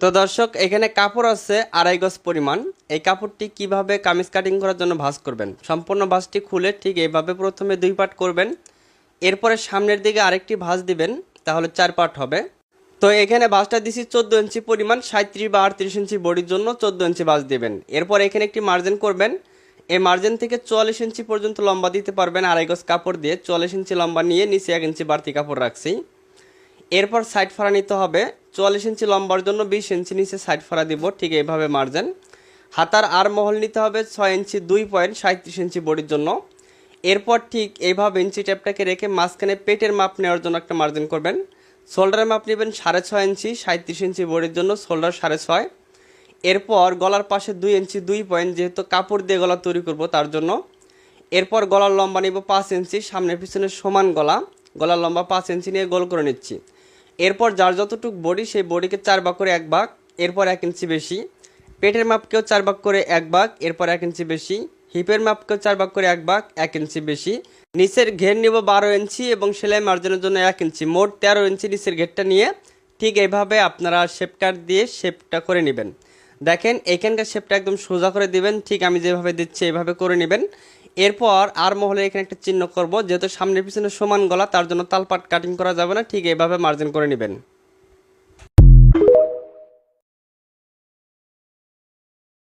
তো দর্শক এখানে কাপড় আছে 2.5 গজ পরিমাণ। এই কাপড়টি কিভাবে কামিজ কাটিং করার জন্য ভাঁজ করবেন, সম্পূর্ণ ভাঁজটি খুলে ঠিক এইভাবে প্রথমে 2 পার্ট করবেন। এরপরে সামনের দিকে আরেকটি ভাঁজ দিবেন, তাহলে 4 পার্ট হবে। তো এখানে ভাঁজটা দিছি 14 ইঞ্চি পরিমাণ, 37 বা 38 ইঞ্চি বডির জন্য 14 ইঞ্চি ভাঁজ দিবেন। এরপর এখানে একটি মার্জিন করবেন। এই মার্জিন থেকে 44 ইঞ্চি পর্যন্ত লম্বা দিতে পারবেন 2.5 গজ কাপড় দিয়ে। 44 ইঞ্চি লম্বা নিয়ে নিচে 1 ইঞ্চি বাড়তি কাপড় রাখছি। এরপর সাইড ফাড়া নিতে হবে। 44 ইঞ্চি লম্বার জন্য 20 ইঞ্চি নিচে সাইড ফাড়া দিব, ঠিক এইভাবে মার্জিন। হাতার আর মহল নিতে হবে 6 ইঞ্চি 2.37 ইঞ্চি বডির জন্য। এরপর ঠিক এইভাবে ইঞ্চি টেপটাকে রেখে মাঝখানে পেটের মাপ নেওয়ার জন্য একটা মার্জিন করবেন। শোল্ডারের মাপ নেবেন 6.5 ইঞ্চি, 37 ইঞ্চি বডির জন্য শোল্ডার 6.5। এরপর গলার পাশে 2 ইঞ্চি 2 পয়েন্ট, যেহেতু কাপড় দিয়ে গলা তৈরি করব তার জন্য। এরপর গলার লম্বা নিব 5 ইঞ্চি, সামনে পিছনে সমান গলা, গলার লম্বা 5 ইঞ্চি নিয়ে গোল করে নিচ্ছি। এরপর যার যতটুকু বডি সেই বডিকে 4 ভাগ করে 1 ভাগ, এরপর 1 ইঞ্চি বেশি। পেটের মাপকেও 4 ভাগ করে 1 ভাগ, এরপর 1 ইঞ্চি বেশি। হিপের মাপকেও 4 ভাগ করে 1 ভাগ, 1 ইঞ্চি বেশি। নিচের ঘের নিব 12 ইঞ্চি এবং সেলাই মার্জিনের জন্য 1 ইঞ্চি, মোট 13 ইঞ্চি নিচের ঘেরটা নিয়ে ঠিক এইভাবে আপনারা শেপ কাট দিয়ে শেপটা করে নেবেন। দেখেন এখানকার শেপটা একদম সোজা করে দিবেন, ঠিক আমি যেভাবে দিচ্ছি এইভাবে করে নেবেন। এরপর আর মহলে এখানে একটা চিহ্ন করব, যেহেতু সামনে পিছনে সমান গলা তার জন্য তালপাট কাটিং করা যাবে না, ঠিক এইভাবে মার্জিন করে নেবেন।